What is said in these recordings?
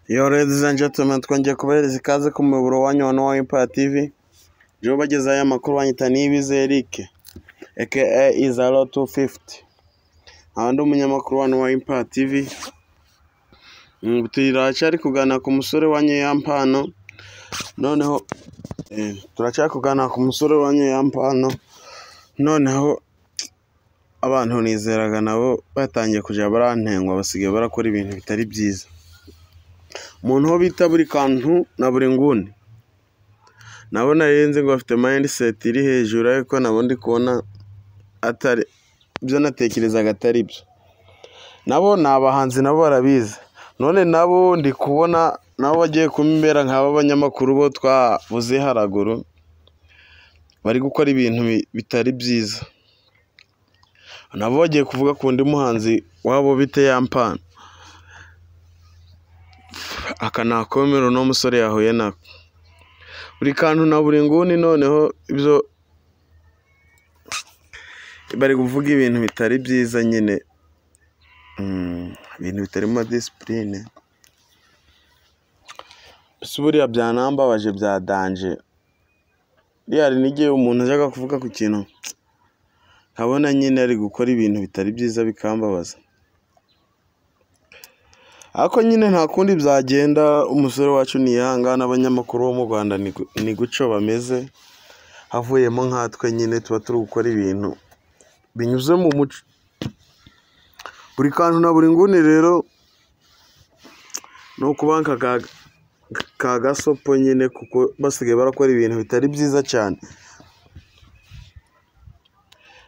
Yo ladies and gentlemen, twongeye kubahereza ikaze ku muyoboro wanyu wa Empire TV. Jo bagezaho aya makuru wanyita Niyibizi Eric aka Izalo 250. Ndi umunyamakuru wa Empire TV. Turacyari kugana ku musore wanyu yampano. Noneho turacyari kugana ku musore wanyu yampano. Noneho abantu nizeraga nabo batangiye kuja barantengwa, basigaye barakora ibintu bitari byiza. Umuntu ho bita buri kantu na buri nguni, nabona yenze ngo afite mindset iri hejuru, ariko nabo ndi kubona atari byo natekerezaga atari byo. Nabo ni abahanzi, nabo barabizi. None nabo ndi kubona nabo bagiye kumbera nk'aba banyamakuru bo twavuze haraguru, bari gukora ibintu bitari byiza. Nabo bagiye kuvuga ku ndi muhanzi wabo bite yampano. Aka nakomero no musore yahuye nako. Buri kantu na buri nguni, noneho ibyo bari kuvuga ibintu bitari byiza nyine, ibintu bitari mu discipline. Buriya byanambabaje, bya danje. Hari n'igihe umuntu ajyaga kuvuga ku kintu nkabona nyine ari gukora ibintu bitari byiza bikambabaza, ariko nyine nta kundi byagenda. Umusore wacu niyihangana, abanyamakuru bo mu Rwanda ni guco bameze. Havuyemo nkatwe nyine tuba turi gukora ibintu binyuze mu muco. Buri kantu na buri nguni rero no kubanka ka gasopo nyine, kuko basigaye barakora ibintu bitari byiza cyane.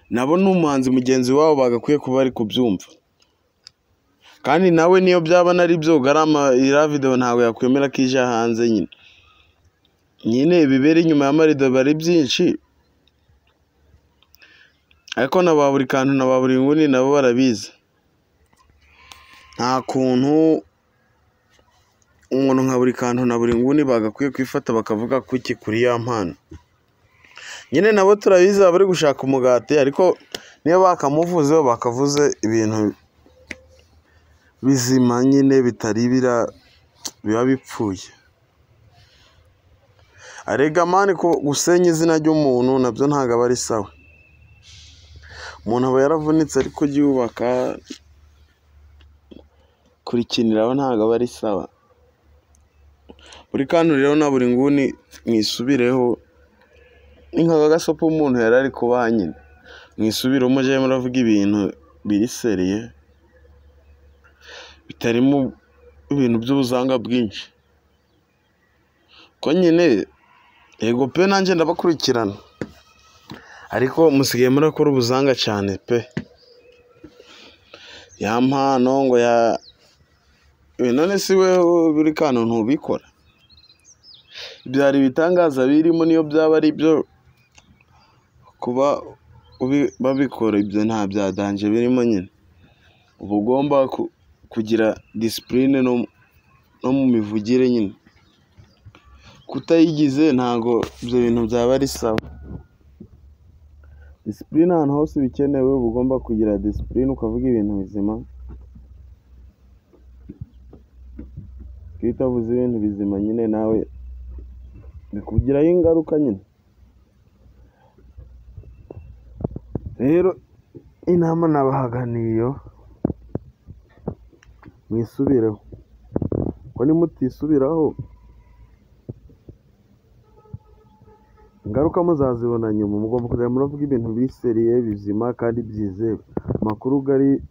Nabo n'umuhanzi mugenzi wabo bagakwiye kuba ari kubyumva, kandi nawe niyo byaba nari byo garama ira video ntawe yakwemera ko ije hanze. Nyine bibere inyuma y'amarido bari byinshi, ariko na buri kantu na buri nguni nabo barabizi. Nta kuntu umuntu nka buri kantu na buri nguni bagakwiye kwifata bakavuga kuki kuri yampano. Nyine nabo turabizi bari gushaka umugati, ariko niyo bakamuvuzeho bakavuze ibintu bizima nyine bitari biba bipfuye. Arega mani ko gusenya izina ry'umuntu nabyo ntago aba ari sawa. Umuntu aba yaravunitse ariko yubaka kurikiniraho ntago aba ari sawa. Buri kantu rero na buri nguni mwisubireho, ni nka gasopo umuntu yari ari kubaha nyine. Mwisubireho mujye muravuga ibintu biri seriye, bitarimo ibintu by'ubuzanga bwinshi. Ko nyine yego pe nanjye ndabakurikirana, ariko musigaye murakora ubuzanga cyane pe. Yampano ngo none si we buri kantu ntubikora. Byari ibitangaza birimo, niyo byaba ari byo kuba babikora, ibyo nta byadanje birimo nyine. Uba ugomba kugira discipline no mu mivugire nyine. Kutayigize ntago ibyo bintu byaba ari sawa. Discipline ahantu hose bikenewe, uba ugomba kugira discipline ukavuga ibintu bizima. Iyo utavuze ibintu bizima nyine nawe bikugiraho ingaruka nyine. Rero inama nabahaganiye, mwisubireho. Ko nimutisubiraho ingaruka muzazibona nyuma. Mugomba kujya muravuga ibintu biseriye bizima kandi byizewe. Amakuru gariyo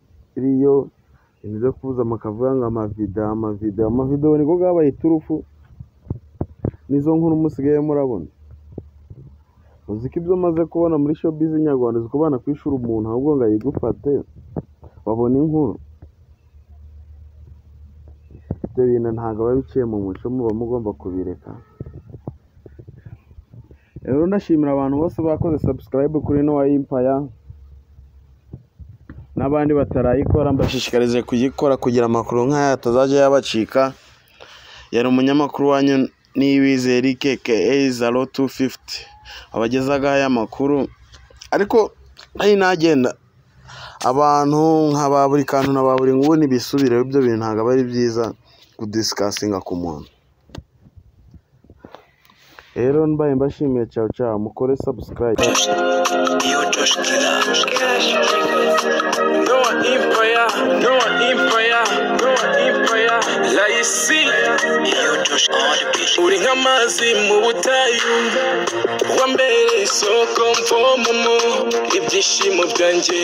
ibintu byo kubuza makavuga ngo amavideo niko gabaye iturufu. Nizo nkuru musigaye murabona. Uziko ibyo maze kubona muri showbiz nyarwanda, uziko bana kwishura umuntu ahubwo ngo ayigufate babona inkuru. Ibyo bintu ntago babiciye mu muco, muba mugomba kubireka. Rero ndashimira abantu bose bakoze subscribe kuri no Empire, n'abandi batarayikora mbashishikarize kuyikora kugira amakuru nk'aya atazajya yabacika. Yari umunyamakuru wanyu Niyibizi Eric aka Izalo 250 abagezaga aya makuru. Ariko ari nagenda abantu nk'aba buri kantu na buri nguni bisubireho, ibyo bintu ntago ari byiza. kudisikasinga ku muntu. Rero mbaye mbashimiye ciao ciao, mukore subscribe. Uri nk'amazi mu butayu, wambereye isoko mvomomo ibyishimo byanjye.